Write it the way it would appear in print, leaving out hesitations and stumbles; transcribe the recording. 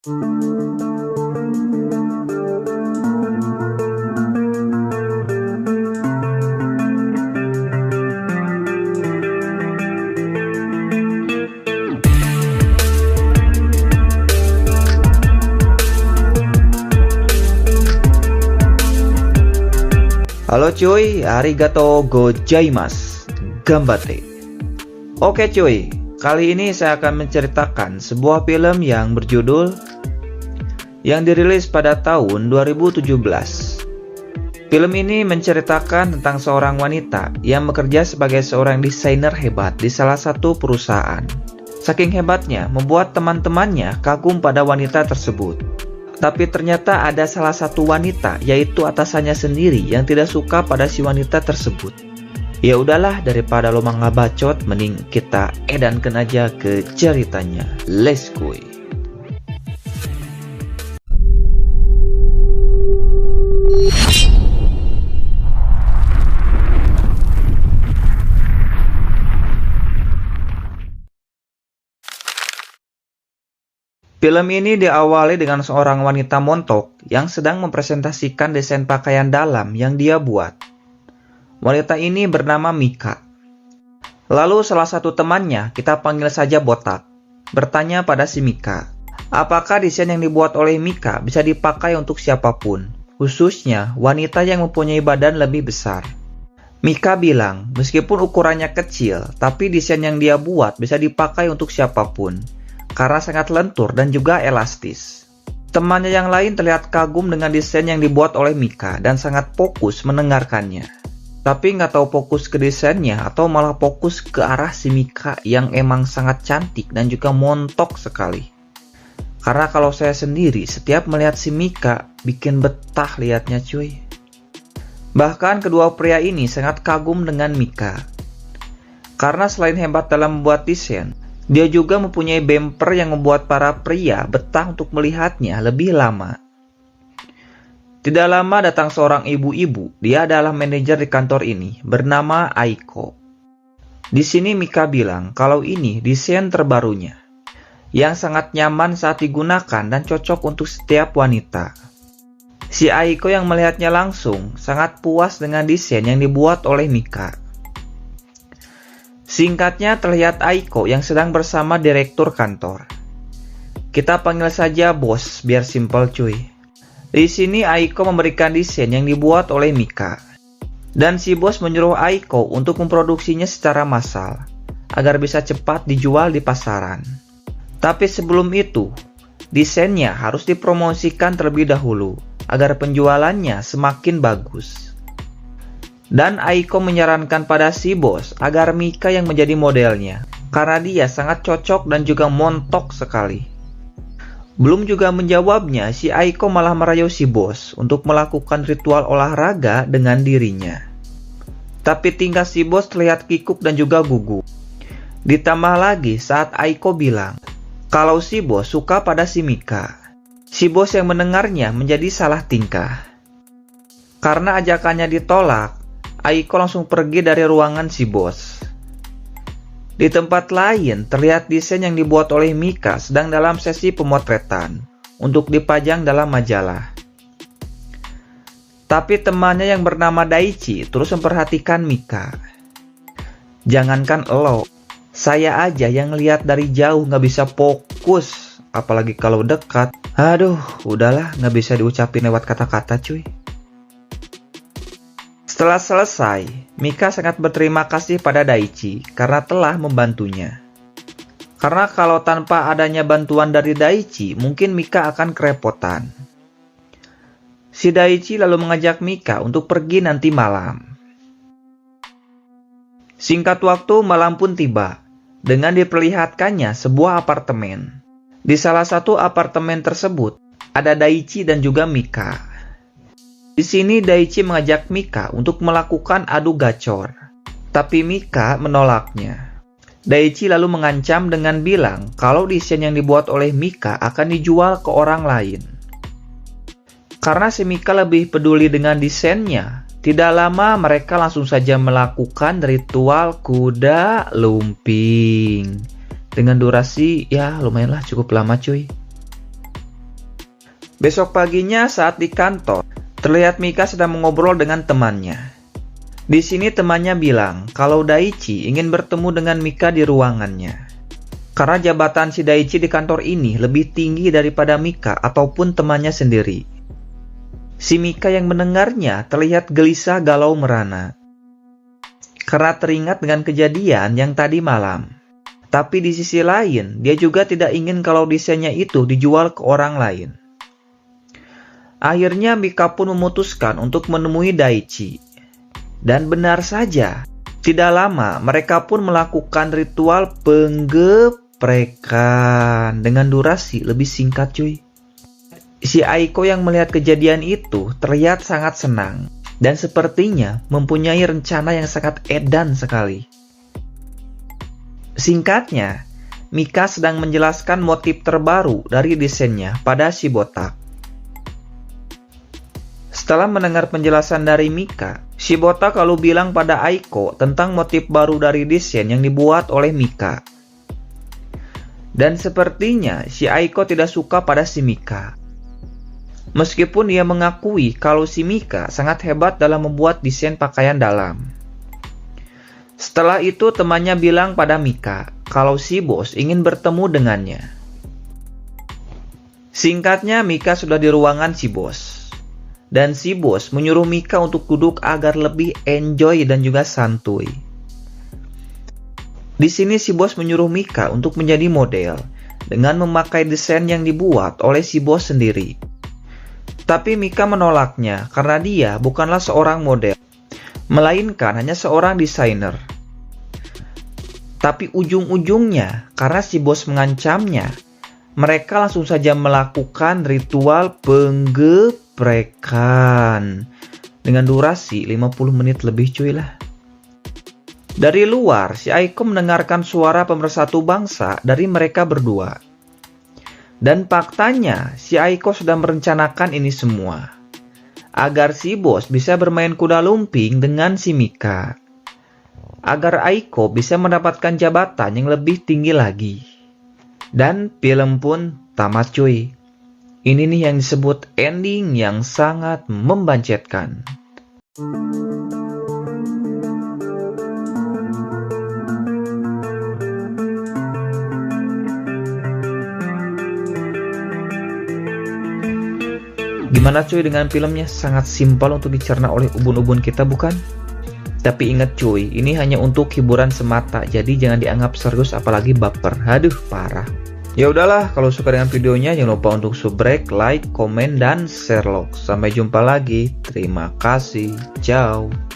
Halo cuy, arigato gozaimasu, gambate. Oke cuy, kali ini saya akan menceritakan sebuah film yang berjudul yang dirilis pada tahun 2017. Film ini menceritakan tentang seorang wanita yang bekerja sebagai seorang desainer hebat di salah satu perusahaan. Saking hebatnya, membuat teman-temannya kagum pada wanita tersebut. Tapi ternyata ada salah satu wanita, yaitu atasannya sendiri, yang tidak suka pada si wanita tersebut. Ya udahlah, daripada lo mangga bacot, mending kita edankan aja ke ceritanya. Let's go. Film ini diawali dengan seorang wanita montok yang sedang mempresentasikan desain pakaian dalam yang dia buat. Wanita ini bernama Mika. Lalu salah satu temannya, kita panggil saja Botak, bertanya pada si Mika, apakah desain yang dibuat oleh Mika bisa dipakai untuk siapapun, khususnya wanita yang mempunyai badan lebih besar. Mika bilang, meskipun ukurannya kecil, tapi desain yang dia buat bisa dipakai untuk siapapun, karena sangat lentur dan juga elastis. Temannya yang lain terlihat kagum dengan desain yang dibuat oleh Mika dan sangat fokus mendengarkannya. Tapi nggak tahu fokus ke desainnya atau malah fokus ke arah si Mika yang emang sangat cantik dan juga montok sekali. Karena kalau saya sendiri setiap melihat si Mika bikin betah liatnya cuy. Bahkan kedua pria ini sangat kagum dengan Mika. Karena selain hebat dalam membuat desain, dia juga mempunyai bumper yang membuat para pria betah untuk melihatnya lebih lama. Tidak lama datang seorang ibu-ibu, dia adalah manajer di kantor ini, bernama Aiko. Di sini Mika bilang kalau ini desain terbarunya, yang sangat nyaman saat digunakan dan cocok untuk setiap wanita. Si Aiko yang melihatnya langsung, sangat puas dengan desain yang dibuat oleh Mika. Singkatnya terlihat Aiko yang sedang bersama direktur kantor. Kita panggil saja bos biar simpel cuy. Di sini Aiko memberikan desain yang dibuat oleh Mika. Dan si bos menyuruh Aiko untuk memproduksinya secara massal agar bisa cepat dijual di pasaran. Tapi sebelum itu, desainnya harus dipromosikan terlebih dahulu agar penjualannya semakin bagus. Dan Aiko menyarankan pada si bos agar Mika yang menjadi modelnya, karena dia sangat cocok dan juga montok sekali. Belum juga menjawabnya, si Aiko malah merayu si bos untuk melakukan ritual olahraga dengan dirinya. Tapi tingkah si bos terlihat kikuk dan juga gugup. Ditambah lagi saat Aiko bilang kalau si bos suka pada si Mika. Si bos yang mendengarnya menjadi salah tingkah. Karena ajakannya ditolak, Aiko langsung pergi dari ruangan si bos. Di tempat lain, terlihat desain yang dibuat oleh Mika sedang dalam sesi pemotretan untuk dipajang dalam majalah. Tapi temannya yang bernama Daichi terus memperhatikan Mika. Jangankan lo, saya aja yang lihat dari jauh nggak bisa fokus, apalagi kalau dekat. Aduh, udahlah, nggak bisa diucapin lewat kata-kata cuy. Setelah selesai, Mika sangat berterima kasih pada Daichi karena telah membantunya. Karena kalau tanpa adanya bantuan dari Daichi, mungkin Mika akan kerepotan. Si Daichi lalu mengajak Mika untuk pergi nanti malam. Singkat waktu, malam pun tiba, dengan diperlihatkannya sebuah apartemen. Di salah satu apartemen tersebut, ada Daichi dan juga Mika. Di sini Daichi mengajak Mika untuk melakukan adu gacor, tapi Mika menolaknya. Daichi lalu mengancam dengan bilang kalau desain yang dibuat oleh Mika akan dijual ke orang lain. Karena si Mika lebih peduli dengan desainnya, tidak lama mereka langsung saja melakukan ritual kuda lumping. Dengan durasi ya lumayanlah cukup lama cuy. Besok paginya saat di kantor, terlihat Mika sedang mengobrol dengan temannya. Di sini temannya bilang kalau Daichi ingin bertemu dengan Mika di ruangannya. Karena jabatan si Daichi di kantor ini lebih tinggi daripada Mika ataupun temannya sendiri. Si Mika yang mendengarnya terlihat gelisah galau merana. Karena teringat dengan kejadian yang tadi malam. Tapi di sisi lain, dia juga tidak ingin kalau desainnya itu dijual ke orang lain. Akhirnya Mika pun memutuskan untuk menemui Daichi. Dan benar saja, tidak lama mereka pun melakukan ritual penggeprekan dengan durasi lebih singkat cuy. Si Aiko yang melihat kejadian itu terlihat sangat senang dan sepertinya mempunyai rencana yang sangat edan sekali. Singkatnya, Mika sedang menjelaskan motif terbaru dari desainnya pada si botak. Setelah mendengar penjelasan dari Mika, si botak lalu bilang pada Aiko tentang motif baru dari desain yang dibuat oleh Mika. Dan sepertinya si Aiko tidak suka pada si Mika. Meskipun dia mengakui kalau si Mika sangat hebat dalam membuat desain pakaian dalam. Setelah itu temannya bilang pada Mika kalau si bos ingin bertemu dengannya. Singkatnya Mika sudah di ruangan si bos. Dan si bos menyuruh Mika untuk duduk agar lebih enjoy dan juga santuy. Di sini si bos menyuruh Mika untuk menjadi model dengan memakai desain yang dibuat oleh si bos sendiri. Tapi Mika menolaknya karena dia bukanlah seorang model, melainkan hanya seorang desainer. Tapi ujung-ujungnya, karena si bos mengancamnya, mereka langsung saja melakukan ritual penggeprekan dengan durasi 50 menit lebih cuy lah. Dari luar, si Aiko mendengarkan suara pemersatu bangsa dari mereka berdua. Dan faktanya, si Aiko sedang merencanakan ini semua. Agar si bos bisa bermain kuda lumping dengan si Mika. Agar Aiko bisa mendapatkan jabatan yang lebih tinggi lagi. Dan film pun tamat cuy. Ini nih yang disebut ending yang sangat membancetkan. Gimana cuy dengan filmnya? Sangat simpel untuk dicerna oleh ubun-ubun kita bukan? Tapi ingat cuy, ini hanya untuk hiburan semata, jadi jangan dianggap serius apalagi baper. Aduh, parah. Ya udahlah, kalau suka dengan videonya jangan lupa untuk subrek, like, komen, dan share log. Sampai jumpa lagi. Terima kasih. Ciao.